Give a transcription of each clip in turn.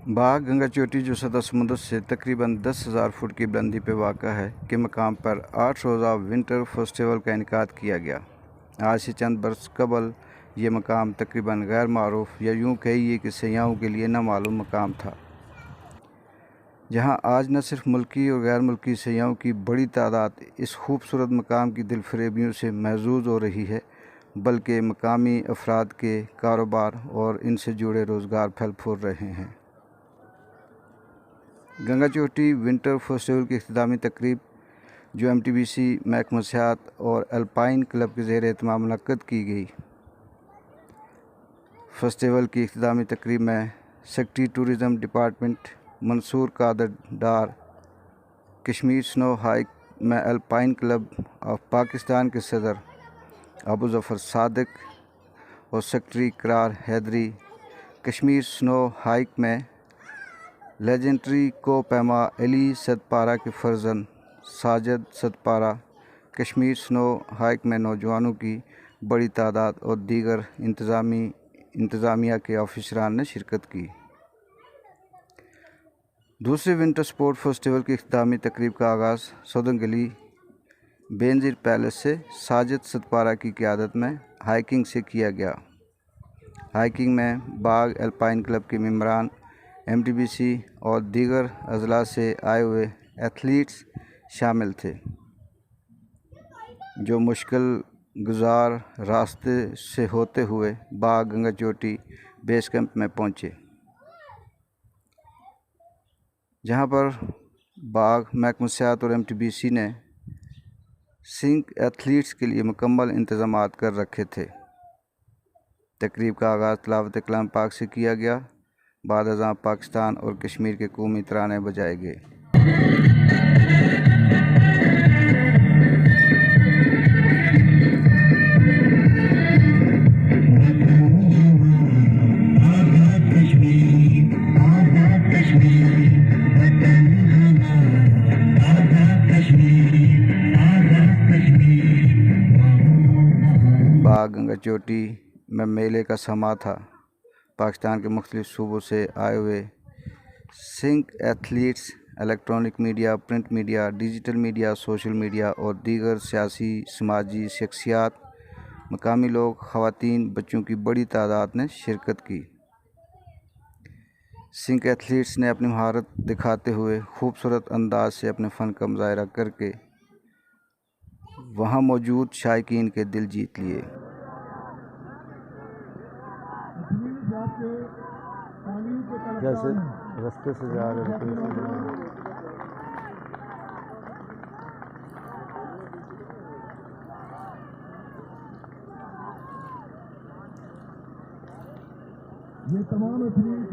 बाग गंगा चोटी, जो सतह समुद्र से तकरीबन 10,000 फुट की बुलंदी पर वाक़ा है, के मकाम पर 8 रोज़ा विंटर फेस्टिवल का इनेकाद किया गया। आज से चंद बरस कबल ये मकाम तकरीबन गैर मारूफ, या यूँ कहिए कि सयाहों के लिए नामालूम मकाम था, जहाँ आज न सिर्फ मुल्की और गैर मुल्की सयाहों की बड़ी तादाद इस खूबसूरत मकाम की दिलफरेबियों से महजूज हो रही है, बल्कि मकामी अफराद के कारोबार और इनसे जुड़े रोज़गार फल फूल रहे हैं। गंगा चोटी विंटर फेस्टिवल की इख्तितामी तकरीब, जो MTBC महकमा सियाहत और अल्पाइन क्लब के ज़ेर एहतमाम मुनक्कद की गई। फेस्टिवल की इख्तितामी तकरीब में secretary tourism department Mansoor Qadir Dar, Kashmir snow hike में अल्पाइन क्लब ऑफ पाकिस्तान के सदर अबू ज़फ़र सादिक और secretary Iqrar Haideri, Kashmir snow hike में लेजेंडरी को पैमा अली सदपारा के फर्जन साजिद सदपारा, कश्मीर स्नो हाइक में नौजवानों की बड़ी तादाद और दीगर इंतज़ामिया के ऑफिसरान ने शिरकत की। दूसरे विंटर स्पोर्ट फेस्टिवल की इख्तितामी तकरीब का आगाज़ सौदन गली बेनज़ीर पैलेस से साजिद सदपारा की क़ियादत में हाइकिंग से किया गया। हाइकिंग में बाग अल्पाइन क्लब के मेंबरान, MTBC और दीगर अज़ला से आए हुए एथलीट्स शामिल थे, जो मुश्किल गुज़ार रास्ते से होते हुए बाग गंगा चोटी बेस कैंप में पहुँचे, जहाँ पर बाग महकमा सियाहत और MTBC ने सिंक एथलीट्स के लिए मुकम्मल इंतज़ामात कर रखे थे। तकरीब का आगाज़ तिलावत कलाम पाक से किया गया। बाद अज़ां पाकिस्तान और कश्मीर के कौमी तराने बजाए गए। बाग गंगा चोटी में मेले का समा था। पाकिस्तान के मुख्तलिफ सूबों से आए हुए सिंक athletes electronic media, print media, digital media, social media और दीगर सियासी समाजी शख्सियात, मकामी लोग, ख़वातीन, बच्चों की बड़ी तादाद ने शिरकत की। सिंक एथलीट्स ने अपनी महारत दिखाते हुए खूबसूरत अंदाज से अपने फ़न का मुज़ाहरा करके वहाँ मौजूद शायकीन के दिल जीत लिए। जैसे रास्ते से जा रहे थे ये तमाम एथलीट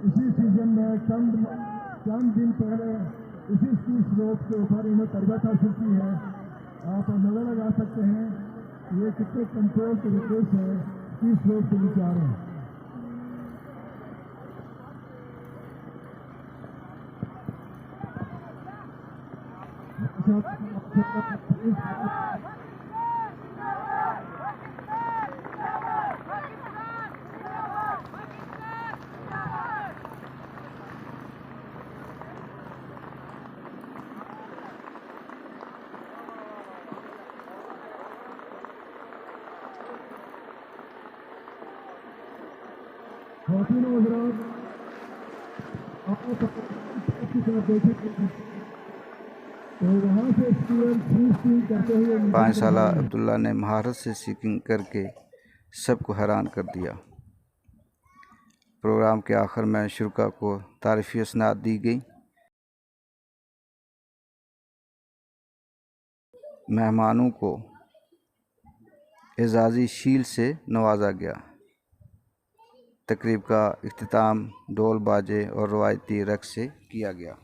इसी सीजन में चंद दिन पहले इसी स्लोप के ऊपर इन्हें तरबियत हासिल की है। आप नजर लगा सकते हैं ये कितने कंट्रोल तरीके से इस स्लोप से नीचे आ रहे हैं। पाँच साला अब्दुल्ला ने महारत से सीकिंग करके सबको हैरान कर दिया। प्रोग्राम के आखिर में शुरका को तारीफ़ी असनाद दी गई। मेहमानों को एजाज़ी शील्ड से नवाजा गया। तकरीब का इख्तिताम ढोल बाजे और रवायती रक़्स से किया गया।